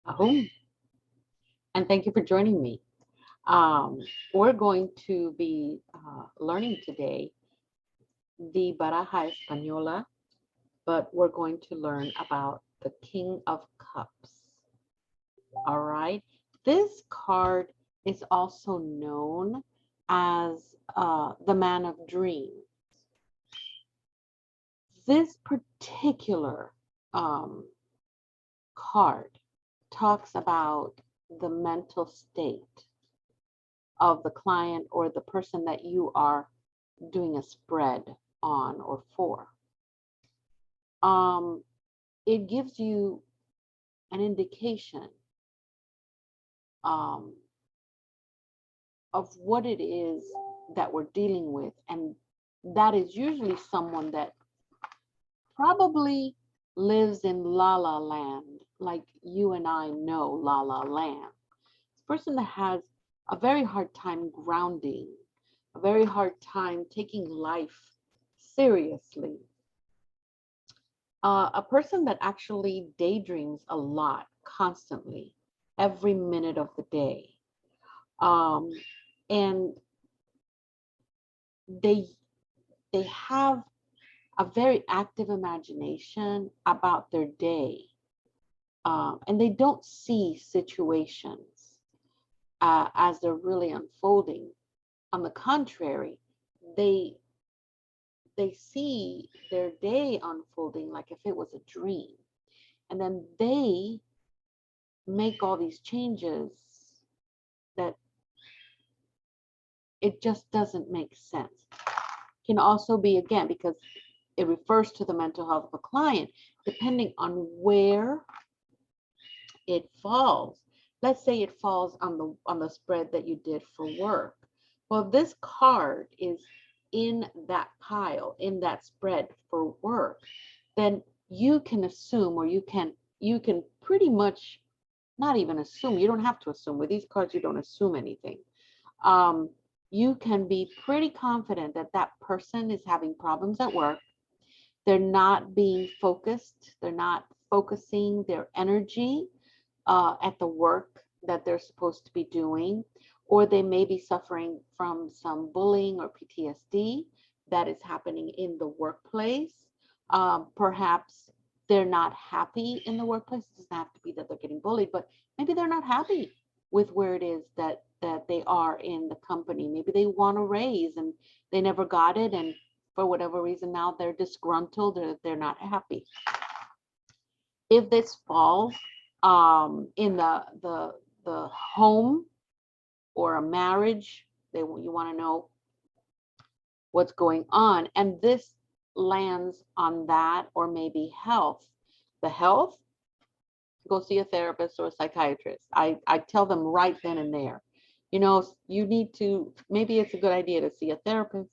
Ahum, and thank you for joining me. Um, we're going to be learning today the Baraja Española, but we're going to learn about the King of Cups. All right. This card is also known as the Man of Dreams. This particular um, card talks about the mental state of the client or the person that you are doing a spread on or for. Um, it gives you an indication um, of what it is that we're dealing with. And that is usually someone that probably lives in la la land, like you and I know la la land. This person that has a very hard time grounding, a very hard time taking life seriously. A person that actually daydreams a lot, constantly, every minute of the day. Um, and they they have a very active imagination about their day, and they don't see situations as they're really unfolding. On the contrary, they they see their day unfolding like if it was a dream, and then they make all these changes that it just doesn't make sense. Can also be, again, because it refers to the mental health of a client, depending on where it falls. Let's say it falls on the spread that you did for work. Well, this card is in that pile, in that spread for work, then you can assume, or you can pretty much not even assume. You don't have to assume. With these cards, you don't assume anything. Um, you can be pretty confident that that person is having problems at work. They're not being focused. They're not focusing their energy at the work that they're supposed to be doing, or they may be suffering from some bullying or PTSD that is happening in the workplace. Perhaps they're not happy in the workplace. It doesn't have to be that they're getting bullied, but maybe they're not happy with where it is that they are in the company. Maybe they want a raise and they never got it, and for whatever reason now they're disgruntled or they're not happy. If this falls in the home or a marriage, you want to know what's going on, and this lands on that, or maybe health. The health, go see a therapist or a psychiatrist. I tell them right then and there, you need to, maybe it's a good idea to see a therapist.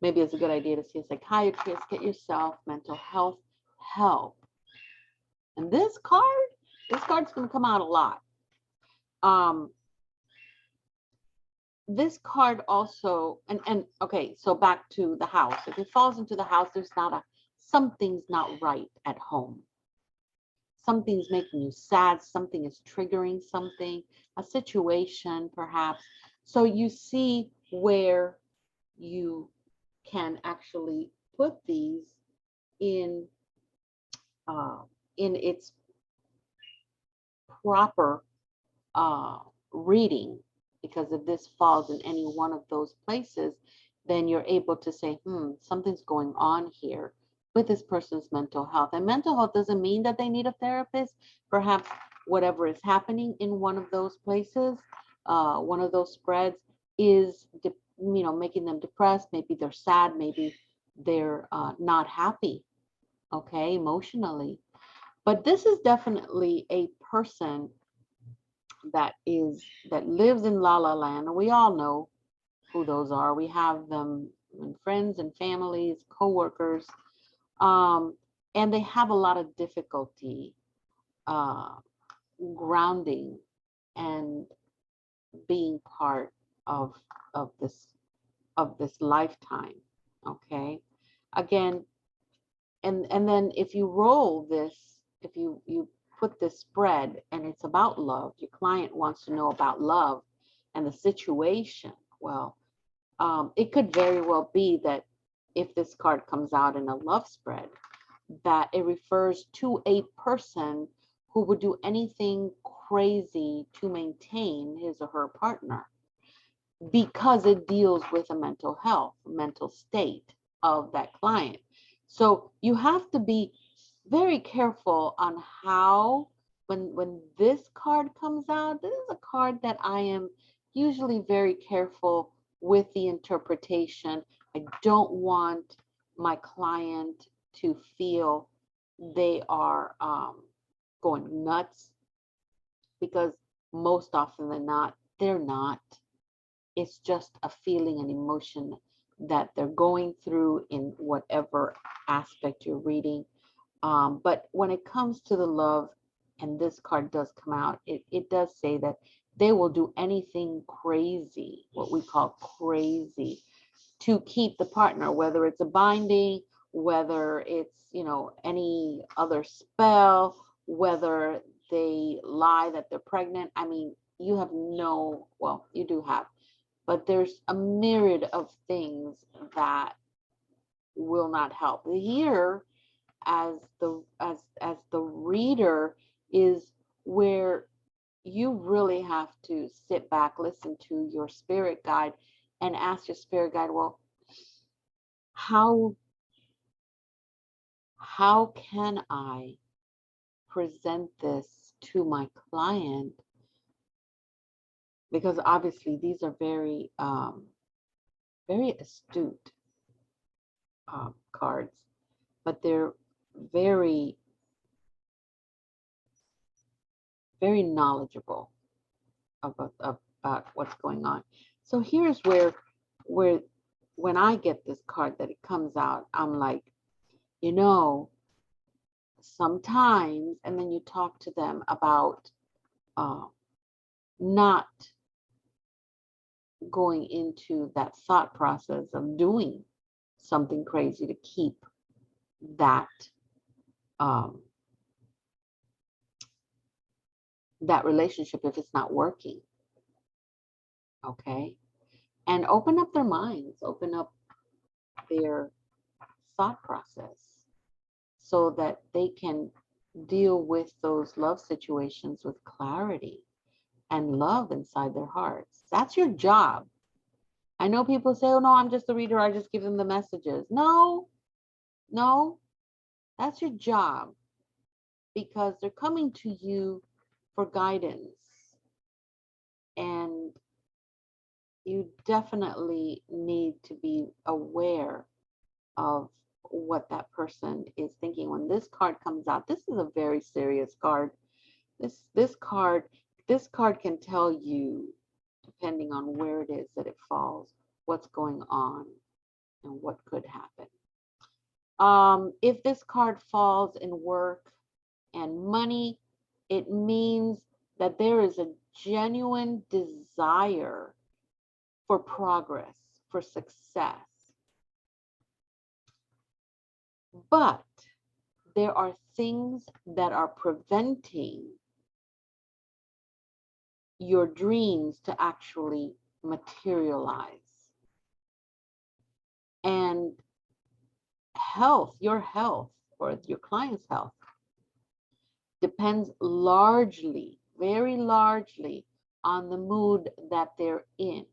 Maybe it's a good idea to see a psychiatrist. Get yourself mental health help. And this card's going to come out a lot. Um, this card also, and okay, so back to the house. If it falls into the house, something's not right at home. Something's making you sad. Something is triggering something, a situation perhaps. So you see where you can actually put these in uh, in its proper uh, reading, because if this falls in any one of those places, then you're able to say, something's going on here with this person's mental health. And mental health doesn't mean that they need a therapist. Perhaps whatever is happening in one of those places, one of those spreads, is making them depressed. Maybe they're sad. Maybe they're not happy, okay, emotionally. But this is definitely a person that lives in La La Land, and we all know who those are. We have them in friends and families, co-workers, um, and they have a lot of difficulty uh, grounding and being part of of this of this lifetime. Okay, again, and then if you roll this, if you put this spread and it's about love, your client wants to know about love and the situation, well, it could very well be that if this card comes out in a love spread, that it refers to a person who would do anything crazy to maintain his or her partner, because it deals with a mental health, mental state of that client. So you have to be very careful on how, when this card comes out, this is a card that I am usually very careful with the interpretation. I don't want my client to feel they are going nuts, because most often than not, they're not. It's just a feeling, an emotion that they're going through in whatever aspect you're reading. But when it comes to the love, and this card does come out, it does say that they will do anything crazy, what we call crazy, to keep the partner, whether it's a binding, whether it's, any other spell, whether they lie that they're pregnant. I mean, you have no, well, you do have, but there's a myriad of things that will not help. Here, as the reader, is where you really have to sit back, listen to your spirit guide, and ask your spirit guide, well, how can I present this to my client? Because obviously these are very very astute cards, but they're very, very knowledgeable about what's going on. So here's where when I get this card that it comes out, I'm like, sometimes, and then you talk to them about not going into that thought process of doing something crazy to keep that that relationship if it's not working. Okay, and open up their minds, open up their thought process, so that they can deal with those love situations with clarity and love inside their hearts. That's your job. I know people say, oh no, I'm just a reader, I just give them the messages. No, that's your job, because they're coming to you for guidance, and you definitely need to be aware of what that person is thinking. When this card comes out, this is a very serious card. This card can tell you, depending on where it is that it falls, what's going on and what could happen. If this card falls in work and money, it means that there is a genuine desire for progress, for success. But there are things that are preventing your dreams to actually materialize. And health, your health, or your client's health, depends largely, very largely, on the mood that they're in.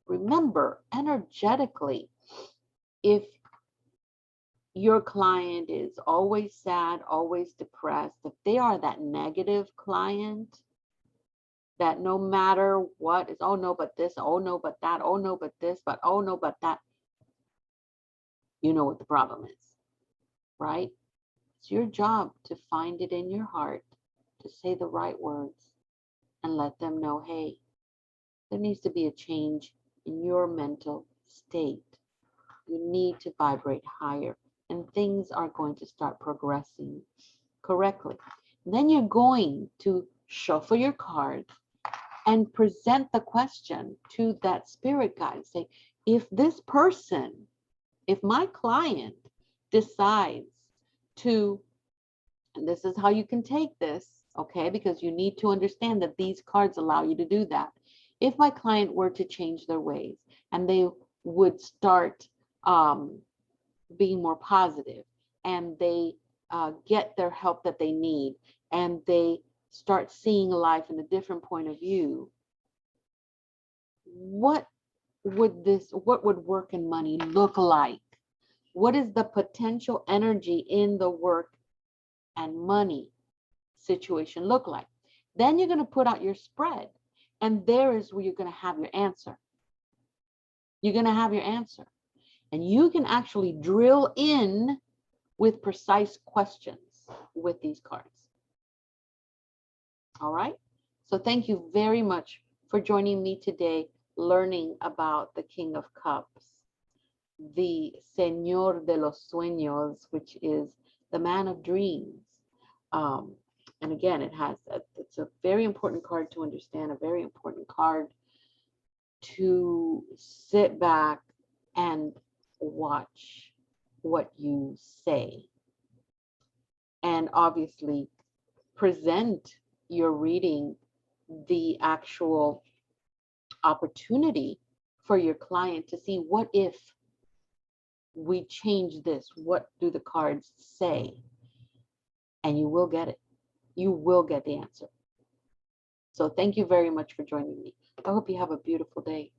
Remember, energetically, if your client is always sad, always depressed, if they are that negative client, that no matter what is, oh no, but this, oh no, but that, oh no, but this, but oh no, but that, you know what the problem is, right? It's your job to find it in your heart, to say the right words, and let them know, hey, there needs to be a change in your mental state. You need to vibrate higher, and things are going to start progressing correctly. And then you're going to shuffle your cards and present the question to that spirit guide. Say, if this person, if my client decides to, and this is how you can take this, okay? Because you need to understand that these cards allow you to do that. If my client were to change their ways and they would start being more positive, and they get their help that they need, and they start seeing life in a different point of view, what would work and money look like? What is the potential energy in the work and money situation look like? Then you're going to put out your spread, and there is where you're going to have your answer. You're going to have your answer, and you can actually drill in with precise questions with these cards. All right. So thank you very much for joining me today, learning about the King of Cups, the Señor de los Sueños, which is the man of dreams. And again, it's a very important card to understand, a very important card to sit back and watch what you say. And obviously present your reading the actual opportunity for your client to see, what if we change this? What do the cards say? And you will get it. You will get the answer. So thank you very much for joining me. I hope you have a beautiful day.